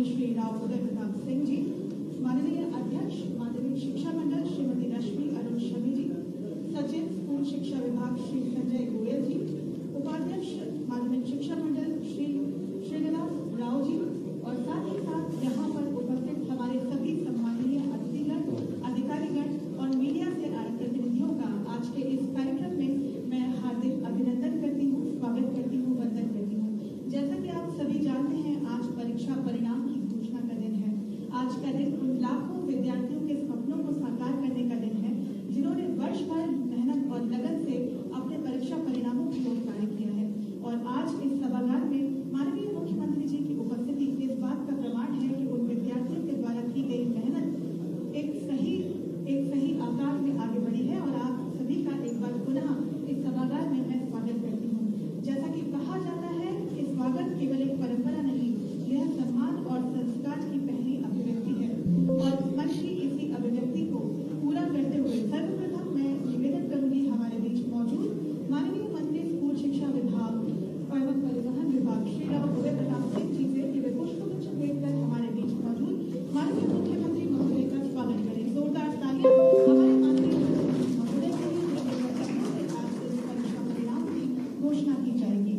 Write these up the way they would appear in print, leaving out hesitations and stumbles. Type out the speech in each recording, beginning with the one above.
माननीय श्री राव उदय प्रताप सिंह जी, माननीय अध्यक्ष माध्यमिक शिक्षा मंडल श्रीमती रश्मि अरुण शमी जी, सचिव स्कूल शिक्षा विभाग श्री संजय गोयल जी, उपाध्यक्ष माध्यमिक शिक्षा मंडल श्री श्रीनिवास राव जी और साथ ही साथ यहाँ पर उपस्थित हमारे सभी सम्माननीय अतिथिगण, अधिकारीगण और मीडिया से आए प्रतिनिधियों का आज के इस कार्यक्रम में मैं हार्दिक अभिनंदन करती हूँ, स्वागत करती हूँ, वंदन करती हूँ। जैसा कि आप सभी जानते हैं, आज परीक्षा परिणाम की घोषणा का दिन है। आज का दिन उन लाखों विद्यार्थियों के सपनों को साकार करने का दिन है जिन्होंने वर्ष भर मेहनत और लगन से अपने परीक्षा परिणामों की ओर कार्य किया है। और आज इस सभागार में माननीय मुख्यमंत्री जी की उपस्थिति इस बात का प्रमाण है कि उन विद्यार्थियों के द्वारा की गई मेहनत एक सही आकार में आगे बढ़ी है। और आप सभी का एक बार पुनः इस सभागार में मैं स्वागत करती हूँ। जैसा कि कहा जाता है कि स्वागत केवल एक परंपरा नहीं, यह सम्मान और संस्कार की पहली अभिव्यक्ति है। और मंच की इसी अभिव्यक्ति को पूरा करते हुए सर्वप्रथम मैं निवेदन करूंगी हमारे बीच मौजूद माननीय मंत्री स्कूल शिक्षा विभाग एवं परिवहन विभाग श्री राव उदय प्रताप सिंह जी से कि वे पुष्पगुच्छ भेंट कर हमारे बीच मौजूद माननीय मुख्यमंत्री महोदय का स्वागत करें। जोरदार तालियां हमारे माननीय महोदय के लिए आज इस परीक्षा परिणाम की घोषणा की जाएगी।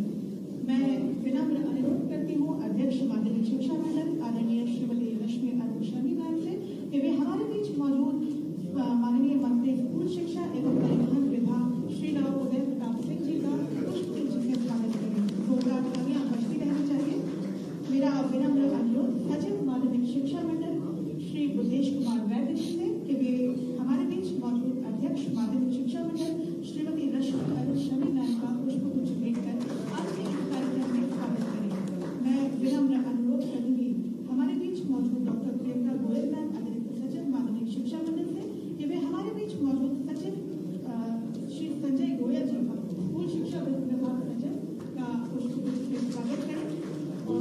मैं विनम्र अनुरोध करती हूँ अध्यक्ष माध्यमिक शिक्षा मंडल आदरणीय श्रीमती रश्मि अरुण शमी मैम से कि वे हमारे बीच मौजूद माननीय मंत्री स्कूल शिक्षा एवं परिवहन विभाग श्री राव उदय प्रताप सिंह जी का पुष्पगुच्छ से स्वागत करें। जोरदार तालियां बजती रहनी चाहिए। मेरा विनम्र अनुरोध सचिव माध्यमिक शिक्षा मंडल श्री बुद्धेश कुमार वैद्य जी से कि वे हमारे बीच मौजूद अध्यक्ष माध्यमिक शिक्षा मंडल श्रीमती रश्मि अरुण शमी मैम का पुष्पगुच्छ भेंट कर आज के इस कार्यक्रम में स्वागत करें। मैं विनम्र अनुरोध करूंगी हमारे बीच मौजूद डॉक्टर प्रियंका गोयल मैम अतिरिक्त सचिव माध्यमिक शिक्षा मंडल से कि वे हमारे बीच मौजूद सचिव श्री संजय गोयल जी का स्कूल शिक्षा विभाग सचिव का पुष्पगुच्छ से स्वागत करें। और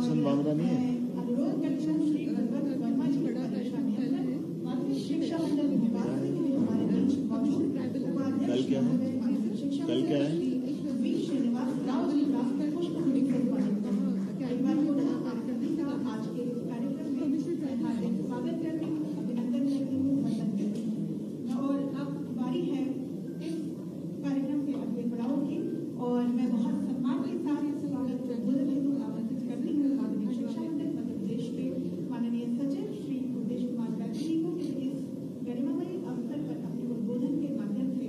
मैं अनुरोध करती हूँ श्री भगवत वर्मा जी परीक्षा नियंत्रण माध्यमिक शिक्षा मंडल विभाग से कि हमारे बीच मौजूद उपाध्यक्ष माध्यमिक शिक्षा मंडल श्री वी श्रीनिवास राव जी का पुष्पगुच्छ से स्वागत करें। एक बार पुनः आप सभी का आज के इस कार्यक्रम में हार्दिक स्वागत करती हूँ, अभिनंदन करती हूँ, वंदन करती हूँ। और अब बारी है इस कार्यक्रम के अगले पड़ाव की और मैं बहुत सम्मान के साथ स्वागत हेतु आमंत्रित करती हूँ माध्यमिक शिक्षा मंडल मध्य प्रदेश के माननीय सचिव श्री बुद्धेश कुमार वैद्य जी को कि इस गरिमामयी अवसर पर अपने उद्बोधन के माध्यम से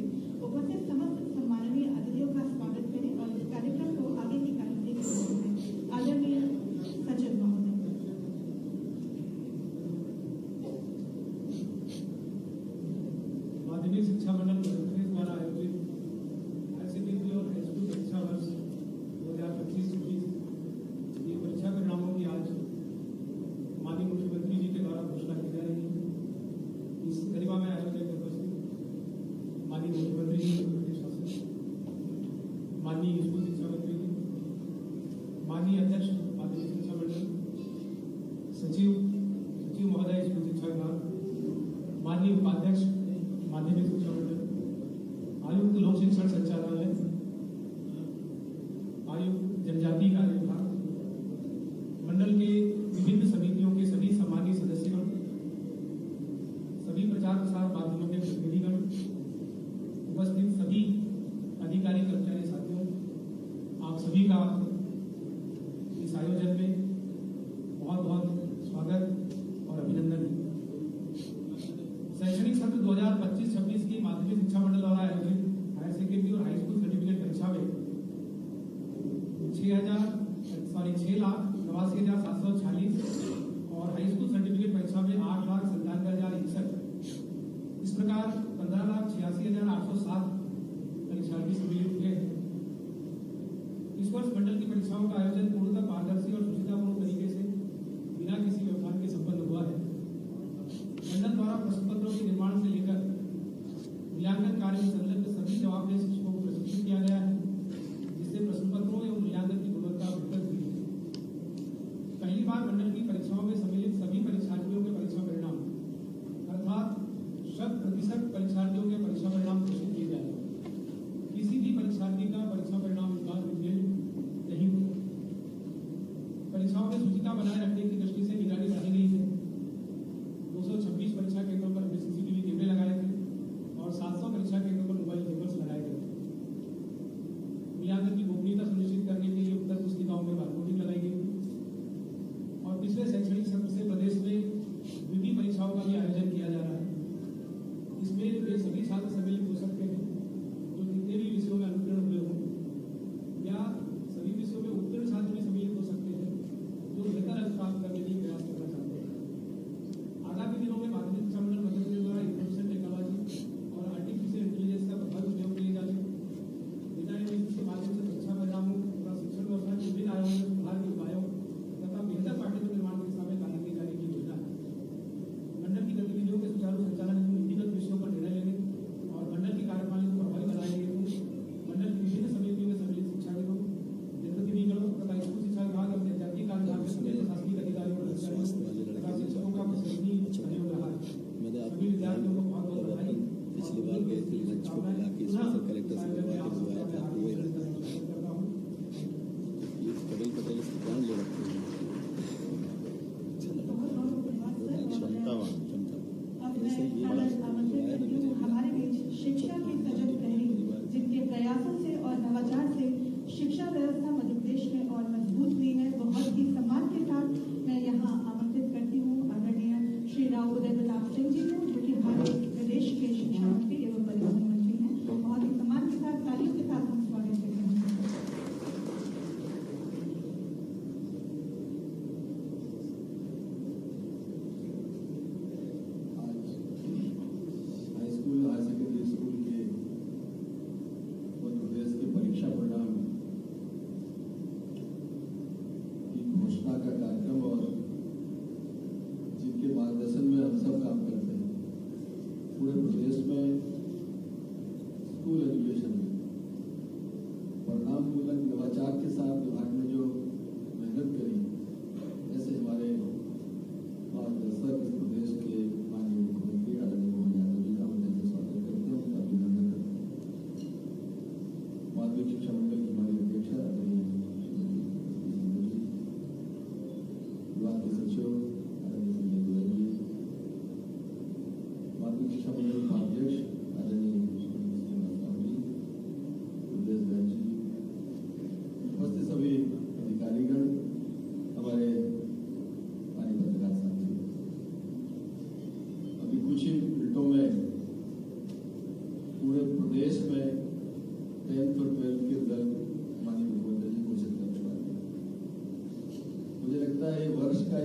उपस्थित समस्त सम्माननीय अतिथियों का स्वागत करें और इस कार्यक्रम को आगे की कार्यवाही करें। आदरणीय सचिव महोदय। माध्यमिक शिक्षा मंडल द्वारा आयोजित हायर सेकेंडरी और हाई स्कूल परीक्षा वर्ष 2025-26 ये परीक्षा परिणामों की आज माननीय मुख्यमंत्री जी के द्वारा घोषणा की जा रही है। इस गरिमा में आयोजन में उपस्थित माननीय मुख्यमंत्री जी, प्रदेश शासन, माननीय स्कूल शिक्षा मंत्री जी, माननीय अध्यक्ष माध्यमिक शिक्षा मंडल, सचिव महोदय स्कूल शिक्षा विभाग, माननीय उपाध्यक्ष माध्यमिक शिक्षा मंडल, आयुक्त लोक शिक्षण संचालनालय, आयुक्त जनजाति कार्य विभाग, मंडल के विभिन्न समितियों के सभी सम्मानित सदस्यगण, सभी प्रचार प्रसार माध्यमों के प्रतिनिधिगण, उपस्थित सभी अधिकारी कर्मचारी साथियों, आप सभी का इस आयोजन में बहुत बहुत स्वागत और अभिनंदन है। शैक्षणिक सत्र 2025-26 की माध्यमिक शिक्षा मंडल द्वारा आयोजित हायर सेकेंडरी और हाई स्कूल सर्टिफिकेट परीक्षा में 6,89,746 और हाई स्कूल सर्टिफिकेट परीक्षा में 8,97,061 इस प्रकार 15,86,807 परीक्षार्थी सम्मिलित हुए हैं। इस वर्ष मंडल की परीक्षाओं का आयोजन पूर्णतः पारदर्शी और सुविधापूर्ण तरीके से बिना किसी व्यवधान के संपन्न हुआ है। मंडल द्वारा प्रश्न पत्रों के निर्माण से लेकर मूल्यांकन कार्य में संलग्न सभी जवाबदेह शिक्षकों को प्रशिक्षित किया गया है, जिससे प्रश्न पत्रों एवं मूल्यांकन की गुणवत्ता बेहतर हुई है। पहली बार मंडल की परीक्षाओं में सम्मिलित सभी परीक्षार्थियों के परीक्षा परिणाम अर्थात 100% परीक्षार्थियों के परीक्षा परिणाम घोषित किए जाएंगे। किसी भी परीक्षार्थी का परीक्षा परिणाम इस बार नहीं हुआ। परीक्षाओं में शुचिता बनाए रखने की दृष्टि से निगरानी बढ़ाई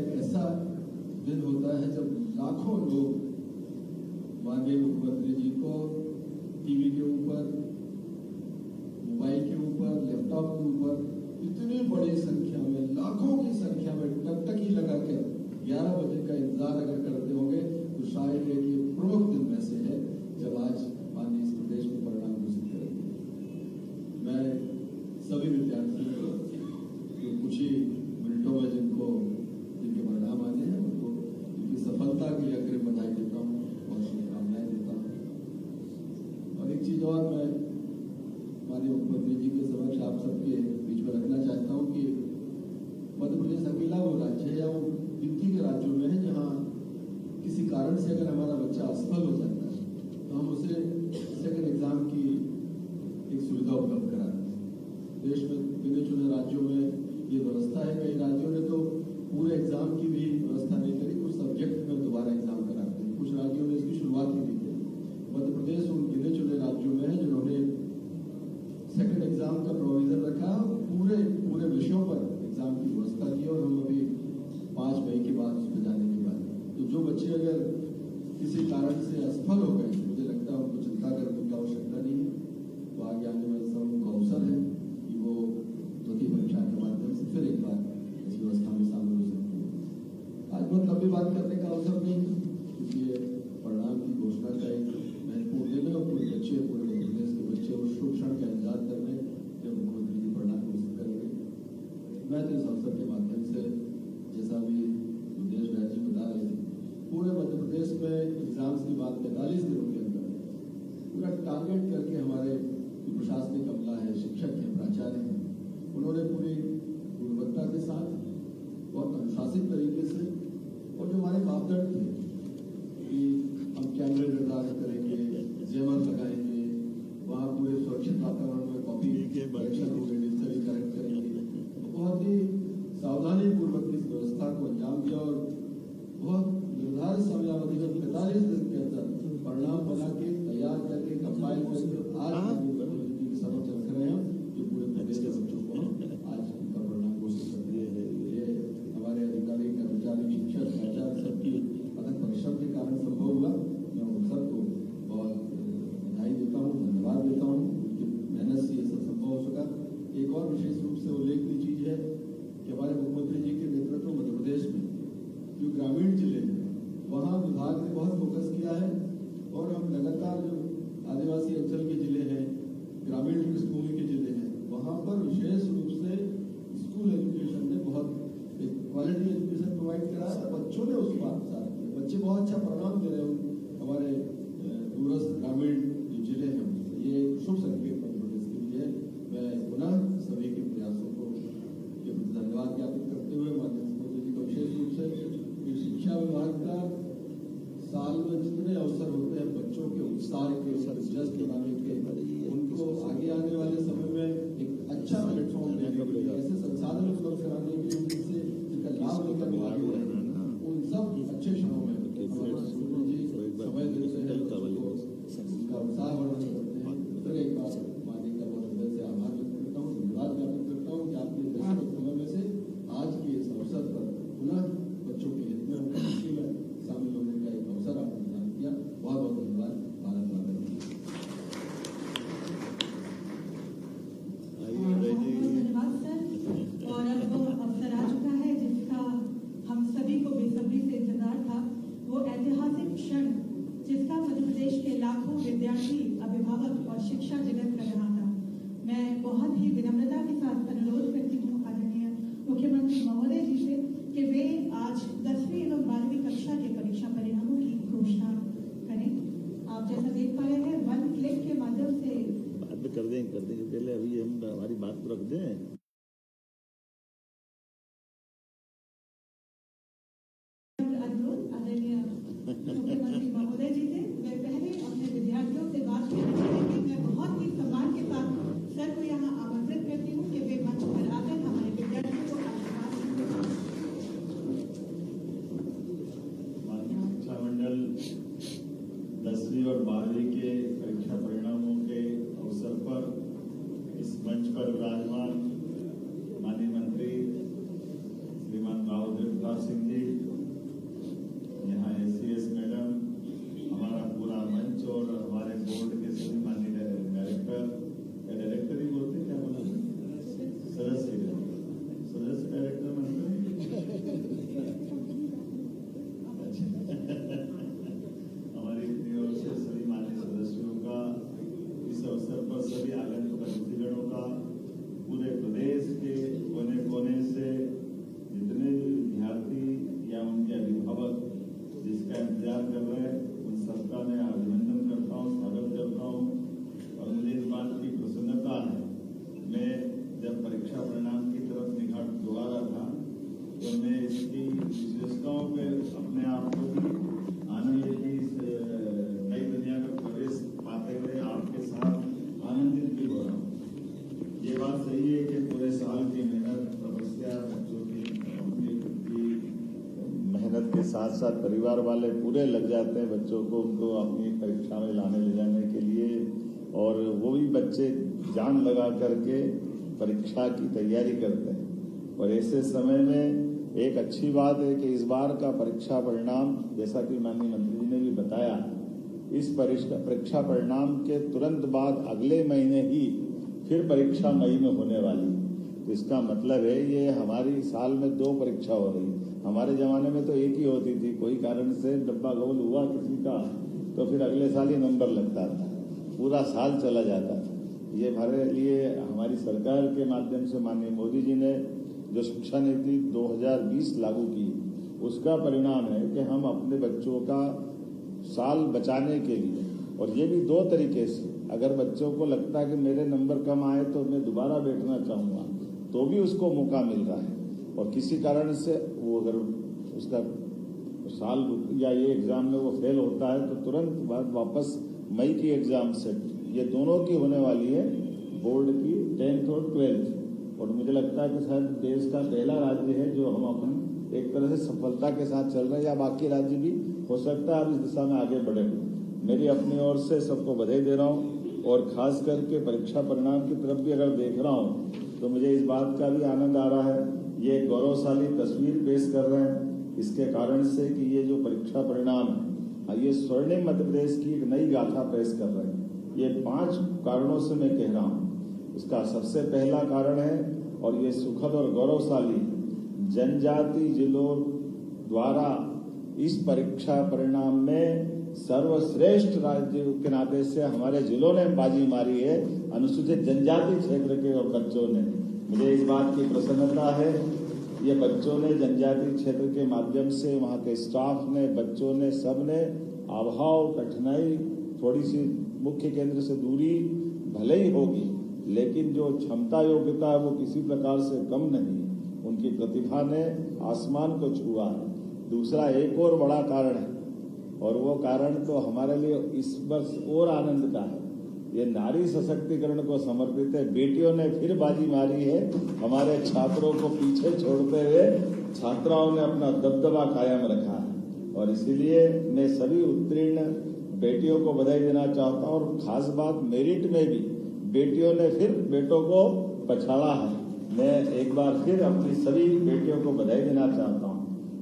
एक ऐसा दिन होता है जब लाखों लोग माननीय मुख्यमंत्री जी को टीवी के ऊपर, मोबाइल के ऊपर, लैपटॉप के ऊपर इतनी बड़ी संख्या में, लाखों की संख्या में टकटकी लगाकर 11 बजे का इंतजार अगर करते होंगे तो शायद एक ये प्रमुख दिन में से है जब आज माननीय इस प्रदेश में परिणाम घोषित करेंगे। मैं सभी विद्यार्थियों को जो कुछ ही मिनटों में जिनके परिणाम आने हैं उनको उनकी सफलता के लिए अग्रिम बधाई देता हूँ और शुभकामनाएं देता हूँ। और एक चीज और मैं माननीय मुख्यमंत्री जी के समक्ष आप सबके बीच में रखना चाहता हूँ कि मध्य प्रदेश अकेला वो राज्य है या वो गिनती के राज्यों में है जहाँ किसी कारण से अगर हमारा बच्चा असफल हो जाता है तो हम उसे सेकंड एग्जाम की एक सुविधा उपलब्ध कराते हैं। देश में गिने चुने राज्यों में ये व्यवस्था है। कई राज्यों ने तो पूरे एग्जाम की भी व्यवस्था नहीं करी, कुछ सब्जेक्ट में दोबारा एग्जाम कराते हैं। कुछ राज्यों ने इसकी शुरुआत ही नहीं करी। मध्य प्रदेश उन गिने चुने राज्यों में है जिन्होंने सेकंड एग्जाम का प्रोविजन रखा, पूरे विषयों पर एग्जाम की व्यवस्था की और हम अभी 5 मई के बाद उसमें जाने के बाद तो जो बच्चे अगर किसी कारण से असफल हो गए, मुझे लगता है उनको चिंता करने की आवश्यकता नहीं है। तो आगे आने वाले समय उनको अवसर है कि वो द्वितीय परीक्षा के माध्यम से फिर एक बार इस व्यवस्था में शामिल हो सकते हैं। आज बहुत लंबी बात करने का अवसर नहीं है क्योंकि ये परिणाम की घोषणा का एक महत्वपूर्ण दिन है और पूरे बच्चे, पूरे मध्य प्रदेश के बच्चे उस शुभ क्षण का इंतजार कर रहे हैं जब मुख्यमंत्री जी परिणाम घोषित करेंगे। मैं तो इस अवसर के माध्यम से जैसा भी विदेश राज्य बता रहे थे, पूरे मध्य प्रदेश में एग्जाम्स की बात 45 दिनों के अंदर पूरा टारगेट करके हमारे जो प्रशासनिक अमला है, शिक्षक हैं, प्राचार्य हैं, उन्होंने पूरी गुणवत्ता के साथ बहुत अनुशासित तरीके से और जो हमारे मापदंड थे कि हम कैमरे निर्धारित करेंगे, जेवर लगाएंगे, वहाँ पूरे सुरक्षित वातावरण में कॉपी करेक्शन होंगे, डिजिटली करेक्ट करेंगे, तो बहुत ही सावधानी पूर्वक इस व्यवस्था को अंजाम दिया और बहुत निर्धारित समयावधि में 45 दिन के अंदर परिणाम बना के तैयार करके कंपाइल करके आज मुख्यमंत्री के समक्ष रख रहे हैं जो पूरे प्रदेश के बच्चों को आज उनका परिणाम घोषित कर दिया है। ये हमारे अधिकारी, कर्मचारी, शिक्षक, प्राचार्य सबकी अथक परिश्रम के कारण संभव हुआ। मैं उन सबको बहुत बधाई देता हूँ, धन्यवाद देता हूँ। उनकी मेहनत से ये सब संभव हो सका। एक और विशेष रूप से उल्लेखनीय चीज है कि हमारे मुख्यमंत्री जी के नेतृत्व मध्य प्रदेश में जो ग्रामीण जिले हैं वहाँ विभाग ने बहुत फोकस किया है और हम लगातार जो आदिवासी अंचल के जिले हैं, ग्रामीण पृष्ठभूमि के जिले हैं, वहाँ पर विशेष रूप से स्कूल एजुकेशन ने बहुत एक क्वालिटी एजुकेशन प्रोवाइड करा है। बच्चों ने उस बात साथ किया, बच्चे बहुत अच्छा परिणाम दे रहे हैं हमारे दूरस्थ ग्रामीण जो जिले हैं। ये शुभ संकेत मध्य प्रदेश के लिए है। मैं पुनः सभी के प्रयासों को के प्रति धन्यवाद ज्ञापित करते हुए माननीय मुख्यमंत्री जी को विशेष रूप से शिक्षा विभाग का साल में जितने अवसर होते हैं बच्चों के उत्साह के, जश्न मनाने के, के साथ साथ परिवार वाले पूरे लग जाते हैं बच्चों को उनको अपनी परीक्षा में लाने ले जाने के लिए, और वो भी बच्चे जान लगा करके परीक्षा की तैयारी करते हैं। और ऐसे समय में एक अच्छी बात है कि इस बार का परीक्षा परिणाम, जैसा कि माननीय मंत्री जी ने भी बताया, इस परीक्षा परिणाम के तुरंत बाद अगले महीने ही फिर परीक्षा मई में होने वाली है। तो इसका मतलब है ये हमारी साल में 2 परीक्षा हो रही। हमारे जमाने में तो एक ही होती थी, कोई कारण से डब्बा गोल हुआ किसी का तो फिर अगले साल ही नंबर लगता था, पूरा साल चला जाता था। ये हमारे लिए हमारी सरकार के माध्यम से माननीय मोदी जी ने जो शिक्षा नीति 2020 लागू की, उसका परिणाम है कि हम अपने बच्चों का साल बचाने के लिए, और ये भी 2 तरीके से, अगर बच्चों को लगता है कि मेरे नंबर कम आए तो मैं दोबारा बैठना चाहूँगा तो भी उसको मौका मिल रहा है, और किसी कारण से वो अगर उसका साल या ये एग्ज़ाम में वो फेल होता है तो तुरंत बाद वापस मई की एग्ज़ाम से ये दोनों की होने वाली है, बोर्ड की 10th और 12th। और मुझे लगता है कि शायद देश का पहला राज्य है जो हम अपन एक तरह से सफलता के साथ चल रहे हैं, या बाकी राज्य भी हो सकता है अब इस दिशा में आगे बढ़े। मेरी अपनी ओर से सबको बधाई दे रहा हूँ, और खास करके परीक्षा परिणाम की तरफ भी अगर देख रहा हूँ तो मुझे इस बात का भी आनंद आ रहा है, ये गौरवशाली तस्वीर पेश कर रहे हैं इसके कारण से कि ये जो परीक्षा परिणाम है ये स्वर्णिम मध्य प्रदेश की एक नई गाथा पेश कर रहे हैं। ये 5 कारणों से मैं कह रहा हूँ। इसका सबसे पहला कारण है, और ये सुखद और गौरवशाली, जनजाति जिलों द्वारा इस परीक्षा परिणाम में सर्वश्रेष्ठ राज्य के नाते से हमारे जिलों ने बाजी मारी है, अनुसूचित जनजाति क्षेत्र के बच्चों ने। मुझे इस बात की प्रसन्नता है, ये बच्चों ने जनजाति क्षेत्र के माध्यम से, वहाँ के स्टाफ ने, बच्चों ने, सब ने अभाव, कठिनाई, थोड़ी सी मुख्य केंद्र से दूरी भले ही होगी, लेकिन जो क्षमता योग्यता है वो किसी प्रकार से कम नहीं। उनकी प्रतिभा ने आसमान को छुआ है। दूसरा एक और बड़ा कारण है, और वो कारण तो हमारे लिए इस वर्ष और आनंद का है, ये नारी सशक्तिकरण को समर्पित है। बेटियों ने फिर बाजी मारी है, हमारे छात्रों को पीछे छोड़ते हुए छात्राओं ने अपना दबदबा कायम रखा है, और इसीलिए मैं सभी उत्तीर्ण बेटियों को बधाई देना चाहता हूँ। और खास बात, मेरिट में भी बेटियों ने फिर बेटों को पछाड़ा है। मैं एक बार फिर अपनी सभी बेटियों को बधाई देना चाहता हूँ,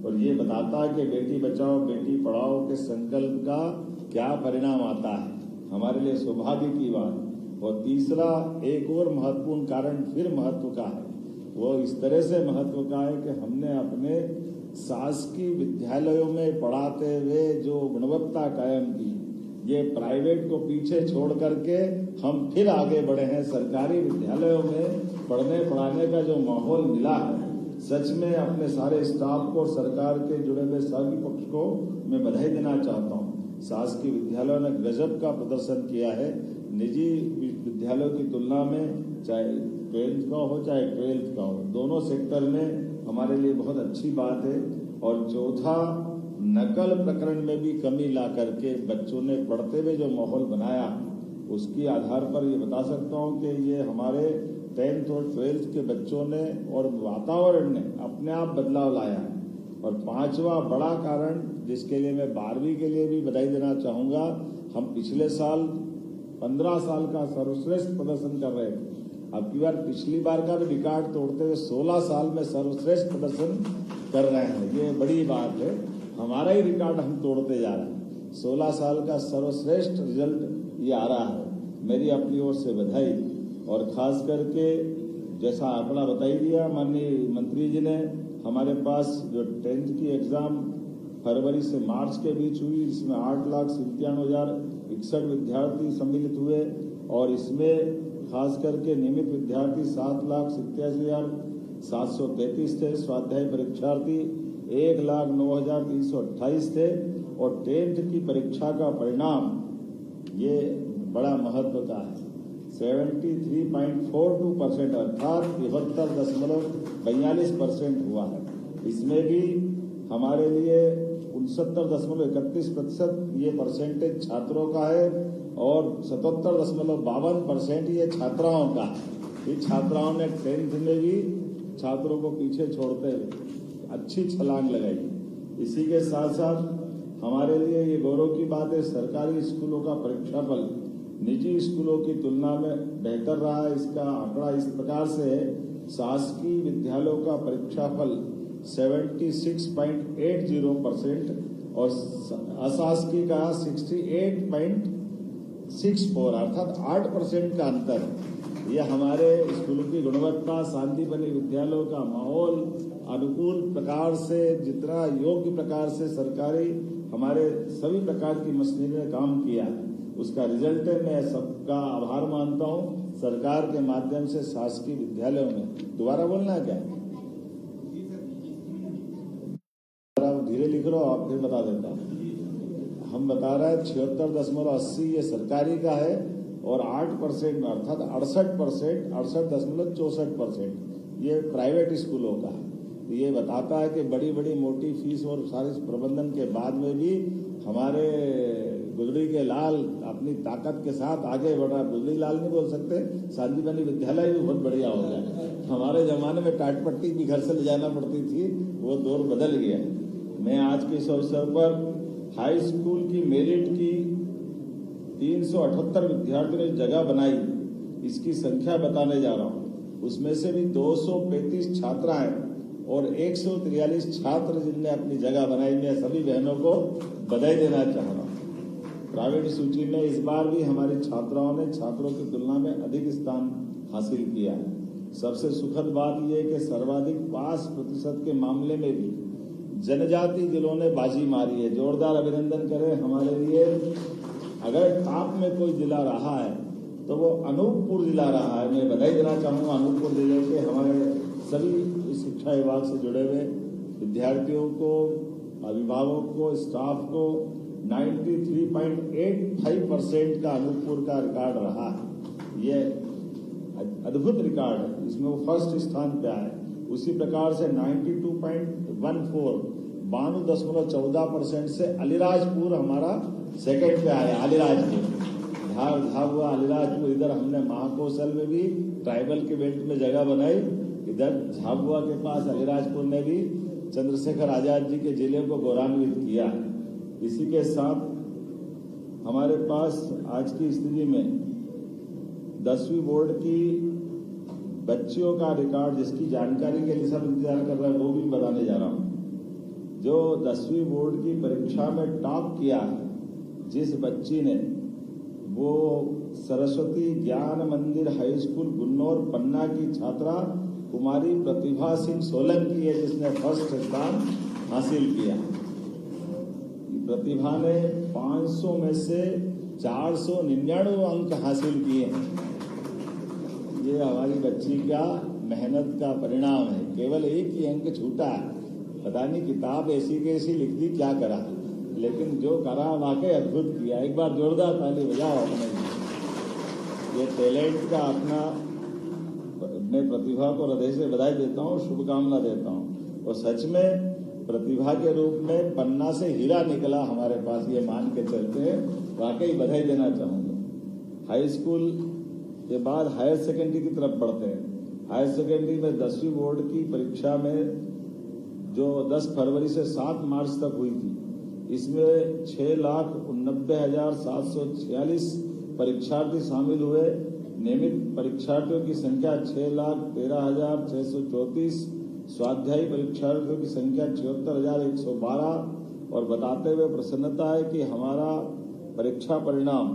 और ये बताता है कि बेटी बचाओ बेटी पढ़ाओ के संकल्प का क्या परिणाम आता है, हमारे लिए सौभाग्य की बात। और तीसरा एक और महत्वपूर्ण कारण फिर महत्व का है, वो इस तरह से महत्व का है कि हमने अपने शासकीय विद्यालयों में पढ़ाते हुए जो गुणवत्ता कायम की, ये प्राइवेट को पीछे छोड़ करके हम फिर आगे बढ़े हैं। सरकारी विद्यालयों में पढ़ने पढ़ाने का जो माहौल मिला है, सच में अपने सारे स्टाफ को, सरकार के जुड़े हुए सभी पक्ष को मैं बधाई देना चाहता हूँ। शासकीय विद्यालयों ने गजब का प्रदर्शन किया है, निजी विद्यालयों की तुलना में, चाहे 12th का हो चाहे 12th का हो, दोनों सेक्टर में हमारे लिए बहुत अच्छी बात है। और चौथा, नकल प्रकरण में भी कमी ला करके बच्चों ने पढ़ते हुए जो माहौल बनाया, उसके आधार पर ये बता सकता हूँ कि ये हमारे 10th और 12th के बच्चों ने और वातावरण ने अपने आप बदलाव लाया है। और 5वां बड़ा कारण, जिसके लिए मैं 12वीं के लिए भी बधाई देना चाहूँगा, हम पिछले साल 15 साल का सर्वश्रेष्ठ प्रदर्शन कर रहे थे। अब की बार पिछली बार का भी रिकॉर्ड तोड़ते हुए 16 साल में सर्वश्रेष्ठ प्रदर्शन कर रहे हैं। ये बड़ी बात है, हमारा ही रिकॉर्ड हम तोड़ते जा रहे हैं। 16 साल का सर्वश्रेष्ठ रिजल्ट ये आ रहा है। मेरी अपनी ओर से बधाई। और खास करके जैसा आंकड़ा बताई दिया माननीय मंत्री जी ने, हमारे पास जो 10th की एग्जाम फरवरी से मार्च के बीच हुई, इसमें 8,97,061 विद्यार्थी सम्मिलित हुए, और इसमें खास करके नियमित विद्यार्थी 7,87,733 थे। स्वाध्याय परीक्षार्थी 1,09,328 थे। और 10th की परीक्षा का परिणाम ये बड़ा महत्व का है, 73.42% अर्थात 72.42% हुआ है। इसमें भी हमारे लिए 69.31% ये परसेंटेज छात्रों का है, और 77.52% ये छात्राओं का है। ये छात्राओं ने 10th में भी छात्रों को पीछे छोड़ते हुए अच्छी छलांग लगाई। इसी के साथ साथ हमारे लिए ये गौरव की बात है, सरकारी स्कूलों का परीक्षाफल निजी स्कूलों की तुलना में बेहतर रहा है। इसका आंकड़ा इस प्रकार से है, शासकीय विद्यालयों का परीक्षाफल 76.80% और अशासकीय का 68.64 अर्थात 8% का अंतर है। यह हमारे स्कूलों की गुणवत्ता, शांतिबनी विद्यालयों का माहौल, अनुकूल प्रकार से जितना योग्य प्रकार से सरकारी हमारे सभी प्रकार की मशीनरी ने काम किया, उसका रिजल्ट है। मैं सबका आभार मानता हूं सरकार के माध्यम से शासकीय विद्यालयों में। दोबारा बोलना है क्या? धीरे लिख रहा हूं, आप फिर बता देता हूं। हम बता रहे हैं 76.80 ये सरकारी का है और 8% अर्थात 68.64% ये प्राइवेट स्कूलों का है। ये बताता है कि बड़ी बड़ी मोटी फीस और सारे प्रबंधन के बाद में भी हमारे गुजरी के लाल अपनी ताकत के साथ आगे बढ़ा। गुजरी लाल नहीं बोल सकते, शांतिबनी विद्यालय भी बहुत बढ़िया हो गया। हमारे जमाने में टाटपट्टी भी घर से ले जाना पड़ती थी, वो दौर बदल गया। मैं आज के इस अवसर पर हाई स्कूल की मेरिट की 378 विद्यार्थियों ने जगह बनाई, इसकी संख्या बताने जा रहा हूँ। उसमें से भी 235 छात्राएं और 143 छात्र जिनने अपनी जगह बनाई। मैं सभी बहनों को बधाई देना चाह रहा हूँ। प्राइवेट सूची में इस बार भी हमारी छात्राओं ने छात्रों की तुलना में अधिक स्थान हासिल किया है। सबसे सुखद बात यह है कि सर्वाधिक पास प्रतिशत के मामले में भी जनजाति जिलों ने बाजी मारी है। जोरदार अभिनंदन करें हमारे लिए। अगर टॉप में कोई जिला रहा है तो वो अनूपपुर जिला रहा है। मैं बधाई देना चाहूँगा अनूपपुर जिले के हमारे सभी शिक्षा विभाग से जुड़े हुए विद्यार्थियों को, अभिभावकों को, स्टाफ को। 93.85% का अनूपपुर का रिकॉर्ड रहा है। ये अद्भुत रिकॉर्ड है, इसमें वो फर्स्ट स्थान पे आए। उसी प्रकार से 92.14 से अलीराजपुर हमारा सेकंड पे आया। अलीराजपुर झाबुआ अलीराजपुर, इधर हमने महाकौशल में भी ट्राइबल के बेल्ट में जगह बनाई। इधर झाबुआ के पास अलीराजपुर ने भी चंद्रशेखर आजाद जी के जिले को गौरवान्वित किया। इसी के साथ हमारे पास आज की स्थिति में 10वीं बोर्ड की बच्चियों का रिकॉर्ड, जिसकी जानकारी के लिए सब इंतजार कर रहे हैं, वो भी बताने जा रहा हूँ। जो 10वीं बोर्ड की परीक्षा में टॉप किया है जिस बच्ची ने, वो सरस्वती ज्ञान मंदिर हाई स्कूल गुन्नौर पन्ना की छात्रा कुमारी प्रतिभा सिंह सोलंकी है, जिसने फर्स्ट स्थान हासिल किया। प्रतिभा ने 500 में से 499 अंक हासिल किए हैं। ये हमारी बच्ची का मेहनत का परिणाम है। केवल एक ही अंक छूटा है, पता नहीं किताब ऐसी कैसी लिख दी, क्या करा, लेकिन जो करा वाकई अद्भुत किया। एक बार जोरदार ताली बजाओ अपने। ये टैलेंट का अपना, मैं प्रतिभा को हृदय से बधाई देता हूँ, शुभकामना देता हूँ। और सच में प्रतिभा के रूप में पन्ना से हीरा निकला हमारे पास, ये मान के चलते हैं। वाकई बधाई देना चाहूँगा। हाई स्कूल के बाद हायर सेकेंडरी की तरफ बढ़ते हैं। हायर सेकेंडरी में 10वीं बोर्ड की परीक्षा में जो 10 फरवरी से 7 मार्च तक हुई थी, इसमें 6,89,746 परीक्षार्थी शामिल हुए। नियमित परीक्षार्थियों की संख्या 6,13,634, स्वाध्यायी परीक्षार्थियों की संख्या 76,112। और बताते हुए प्रसन्नता है कि हमारा परीक्षा परिणाम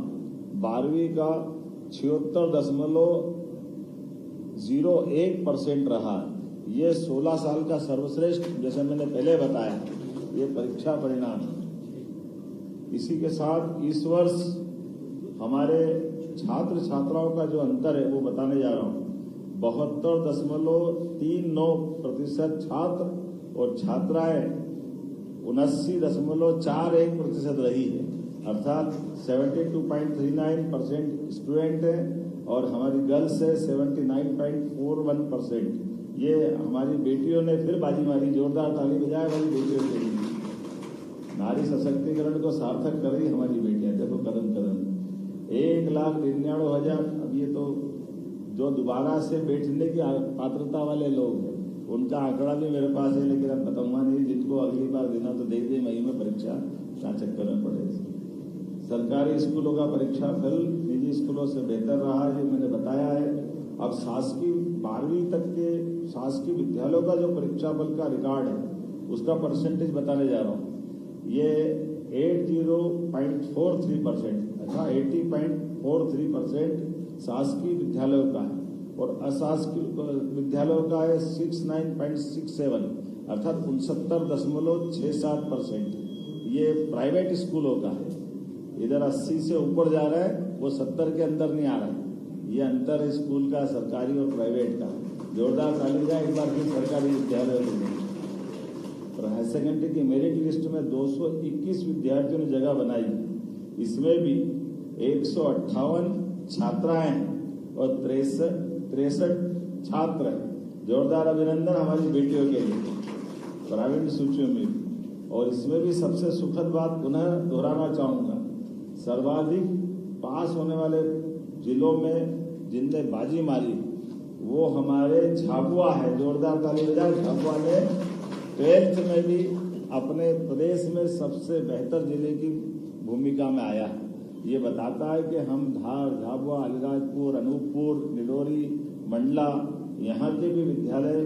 12वीं का 76.01% रहा। ये 16 साल का सर्वश्रेष्ठ, जैसे मैंने पहले बताया, ये परीक्षा परिणाम। इसी के साथ इस वर्ष हमारे छात्र छात्राओं का जो अंतर है वो बताने जा रहा हूँ। 72.39% छात्र और छात्राएं 79.41% रही है, अर्थात 72.39% स्टूडेंट है और हमारी गर्ल्स है 79.41%। ये हमारी बेटियों ने फिर बाजी मारी। जोरदार ताली बजाए हमारी बेटियों के लिए। नारी सशक्तिकरण को सार्थक कर रही हमारी बेटियां। देखो कदम कदम 1,99,000। अब ये तो जो दोबारा से बैठने की पात्रता वाले लोग हैं उनका आंकड़ा भी मेरे पास है, लेकिन अब बताऊंगा नहीं। जिनको अगली बार देना तो दे दे, मई में परीक्षा क्या चक्कर में पड़े। सरकारी स्कूलों का परीक्षा फल निजी स्कूलों से बेहतर रहा, ये मैंने बताया है। अब शासकीय 12वीं तक के शासकीय विद्यालयों का जो परीक्षा फल का रिकॉर्ड है उसका परसेंटेज बताने जा रहा हूँ। ये 80.43%, अच्छा 80.43% शासकीय विद्यालयों का है और अशासकीय विद्यालयों का है 69.67, अर्थात 69.67%। ये प्राइवेट स्कूलों का है। इधर 80 से ऊपर जा रहा है, वो 70 के अंदर नहीं आ रहा है। ये अंतर स्कूल का सरकारी और प्राइवेट का। जोरदार ताली जाए एक बार फिर सरकारी विद्यालय में। और हायर सेकेंडरी की मेरिट लिस्ट में 221 विद्यार्थियों ने जगह बनाई। इसमें भी 158 छात्राएं और 63 छात्र हैं। जोरदार अभिनंदन हमारी बेटियों के लिए प्रावीण्य सूचियों में। और इसमें भी सबसे सुखद बात पुनः दोहराना चाहूंगा, सर्वाधिक पास होने वाले जिलों में जिनने बाजी मारी वो हमारे झाबुआ है। जोरदार ताली बजाए। झाबुआ ने 12th में भी अपने प्रदेश में सबसे बेहतर जिले की भूमिका में आया है। ये बताता है कि हम धार, झाबुआ, अलीराजपुर, अनूपपुर, निडोरी, मंडला यहाँ के भी विद्यालय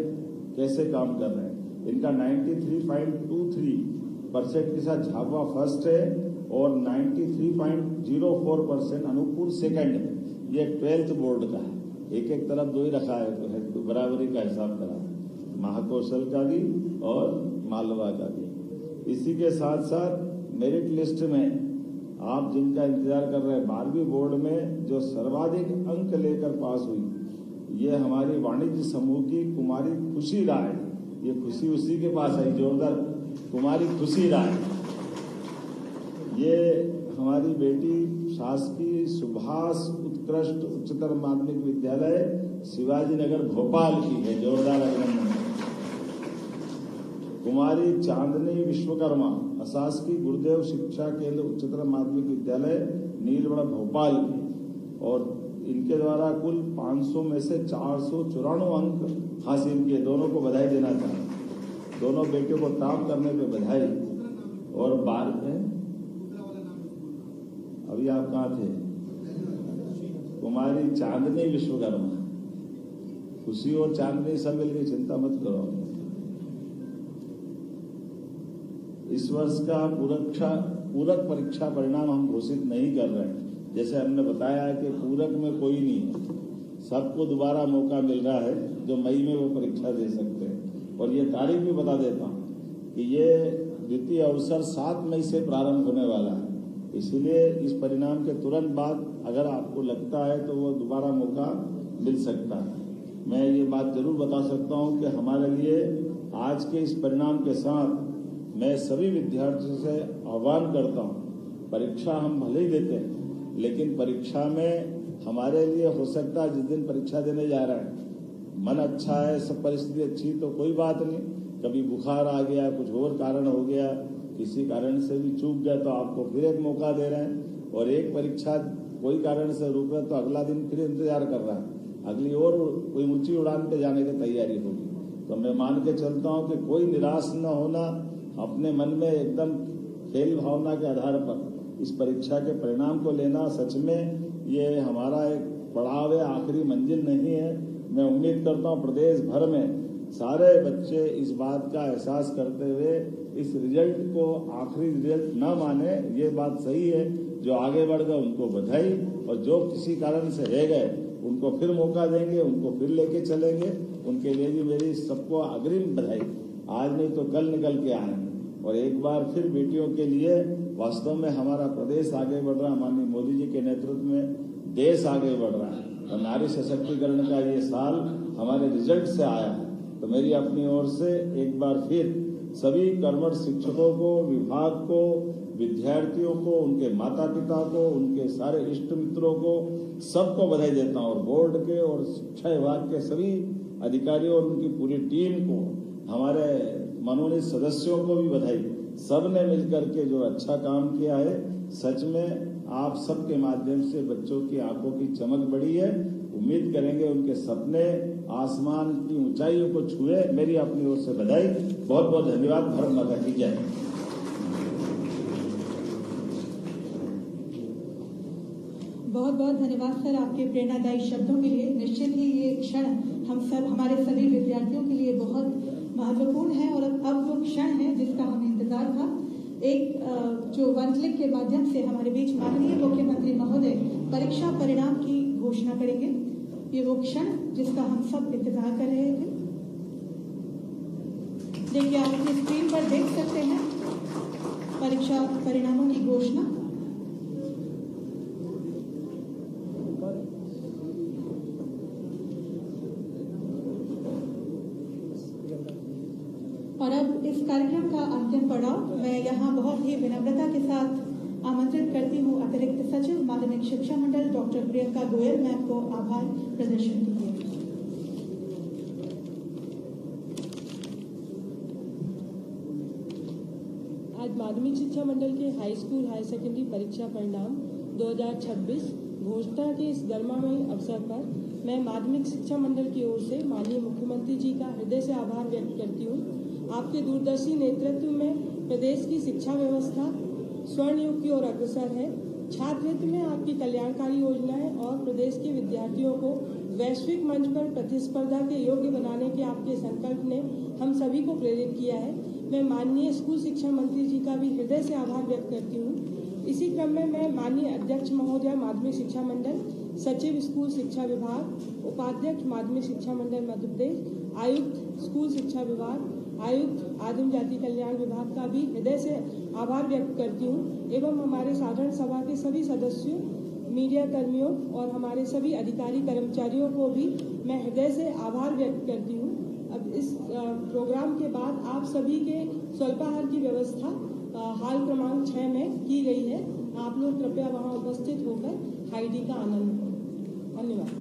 कैसे काम कर रहे हैं। इनका 93.23% के साथ झाबुआ फर्स्ट है और 93.04% अनूपपुर सेकंड है। ये 12th बोर्ड का है। एक एक तरफ दो ही रखा है तो बराबरी का हिसाब करा, महाकौशल का भी और मालवा का भी। इसी के साथ साथ मेरिट लिस्ट में आप जिनका इंतजार कर रहे हैं 12वीं बोर्ड में जो सर्वाधिक अंक लेकर पास हुई, ये हमारी वाणिज्य समूह की कुमारी खुशी राय। ये खुशी उसी के पास आई। जोरदार कुमारी खुशी राय। ये हमारी बेटी शासकीय सुभाष उत्कृष्ट उच्चतर माध्यमिक विद्यालय शिवाजी नगर भोपाल की है। जोरदार अभिनंदन। कुमारी चांदनी विश्वकर्मा अशासकीय गुरुदेव शिक्षा केंद्र उच्चतर माध्यमिक विद्यालय नीलबड़ा भोपाल की, और इनके द्वारा कुल 500 में से 494 अंक हासिल किए। दोनों को बधाई देना चाहूँ। दोनों बेटियों को टॉप करने पे बधाई। और बार में अभी आप कहाँ थे? कुमारी चांदनी विश्वकर्मा। खुशी और चांदनी सब मिलकर, चिंता मत करो। इस वर्ष का पूरक परीक्षा परिणाम हम घोषित नहीं कर रहे हैं। जैसे हमने बताया है कि पूरक में कोई नहीं है, सबको दोबारा मौका मिल रहा है जो मई में वो परीक्षा दे सकते हैं। और ये तारीख भी बता देता हूँ कि ये द्वितीय अवसर 7 मई से प्रारंभ होने वाला है। इसलिए इस परिणाम के तुरंत बाद अगर आपको लगता है तो वो दोबारा मौका मिल सकता है। मैं ये बात जरूर बता सकता हूँ कि हमारे लिए आज के इस परिणाम के साथ मैं सभी विद्यार्थियों से आह्वान करता हूँ, परीक्षा हम भले ही देते हैं लेकिन परीक्षा में हमारे लिए हो सकता है जिस दिन परीक्षा देने जा रहे हैं मन अच्छा है, सब परिस्थिति अच्छी तो कोई बात नहीं, कभी बुखार आ गया, कुछ और कारण हो गया, किसी कारण से भी चूक गया तो आपको फिर एक मौका दे रहे हैं। और एक परीक्षा कोई कारण से रुक रहा तो अगला दिन फिर इंतजार कर रहा है, अगली और कोई ऊंची उड़ान पे जाने की तैयारी होगी। तो मैं मान के चलता हूँ कि कोई निराश न होना, अपने मन में एकदम खेल भावना के आधार पर इस परीक्षा के परिणाम को लेना। सच में ये हमारा एक पड़ाव है, आखिरी मंजिल नहीं है। मैं उम्मीद करता हूँ प्रदेश भर में सारे बच्चे इस बात का एहसास करते हुए इस रिजल्ट को आखिरी रिजल्ट न माने। ये बात सही है, जो आगे बढ़ गए उनको बधाई, और जो किसी कारण से रह गए उनको फिर मौका देंगे, उनको फिर लेके चलेंगे। उनके लिए भी मेरी सबको अग्रिम बधाई। आज नहीं तो कल निकल के आएंगे। और एक बार फिर बेटियों के लिए वास्तव में हमारा प्रदेश आगे बढ़ रहा है, माननीय मोदी जी के नेतृत्व में देश आगे बढ़ रहा है, और नारी सशक्तिकरण का ये साल हमारे रिजल्ट से आया है। तो मेरी अपनी ओर से एक बार फिर सभी कर्मठ शिक्षकों को, विभाग को, विद्यार्थियों को, उनके माता पिता को, उनके सारे इष्ट मित्रों को, सबको बधाई देता हूँ। और बोर्ड के और शिक्षा विभाग के सभी अधिकारियों और उनकी पूरी टीम को, हमारे मनोनीत सदस्यों को भी बधाई। सबने मिलकर के जो अच्छा काम किया है, सच में आप सबके माध्यम से बच्चों की आंखों की चमक बढ़ी है। उम्मीद करेंगे उनके सपने आसमान की ऊंचाइयों को छुए। मेरी अपनी ओर से बधाई। बहुत बहुत धन्यवाद। भारत माता की जय। बहुत बहुत धन्यवाद सर आपके प्रेरणादायी शब्दों के लिए। निश्चित ही ये क्षण हमारे सभी विद्यार्थियों के लिए बहुत महत्वपूर्ण है और अब वो क्षण है जिसका हमें इंतजार था। एक जो वन क्लिक के माध्यम से हमारे बीच माननीय मुख्यमंत्री महोदय परीक्षा परिणाम की घोषणा करेंगे। ये वो क्षण जिसका हम सब इंतजार कर रहे थे। देखिए, आप अपनी स्क्रीन पर देख सकते हैं परीक्षा परिणामों की घोषणा। और अब इस कार्यक्रम का अंतिम पड़ाव मैं यहाँ बहुत ही विनम्रता के साथ आमंत्रित करती हूँ अतिरिक्त सचिव माध्यमिक शिक्षा मंडल डॉक्टर प्रियंका गोयल मैम को आभार प्रदर्शन के लिए। आज माध्यमिक शिक्षा मंडल के हाई स्कूल हायर सेकेंडरी परीक्षा परिणाम 2026 घोषणा के इस गरिमामयी अवसर पर मैं माध्यमिक शिक्षा मंडल की ओर से माननीय मुख्यमंत्री जी का हृदय से आभार व्यक्त करती हूँ। आपके दूरदर्शी नेतृत्व में प्रदेश की शिक्षा व्यवस्था स्वर्ण युग की ओर अग्रसर है। छात्र हित में आपकी कल्याणकारी योजनाएं और प्रदेश के विद्यार्थियों को वैश्विक मंच पर प्रतिस्पर्धा के योग्य बनाने के आपके संकल्प ने हम सभी को प्रेरित किया है। मैं माननीय स्कूल शिक्षा मंत्री जी का भी हृदय से आभार व्यक्त करती हूँ। इसी क्रम में मैं माननीय अध्यक्ष महोदय माध्यमिक शिक्षा मंडल, सचिव स्कूल शिक्षा विभाग, उपाध्यक्ष माध्यमिक शिक्षा मंडल मध्य प्रदेश, आयुक्त स्कूल शिक्षा विभाग, आयुक्त आदिम जाति कल्याण विभाग का भी हृदय से आभार व्यक्त करती हूँ एवं हमारे साधारण सभा के सभी सदस्यों, मीडिया कर्मियों और हमारे सभी अधिकारी कर्मचारियों को भी मैं हृदय से आभार व्यक्त करती हूँ। अब इस प्रोग्राम के बाद आप सभी के स्वल्पाहार की व्यवस्था हाल क्रमांक 6 में की गई है। आप लोग कृपया वहां उपस्थित होकर हाईडी का आनंद लें। धन्यवाद।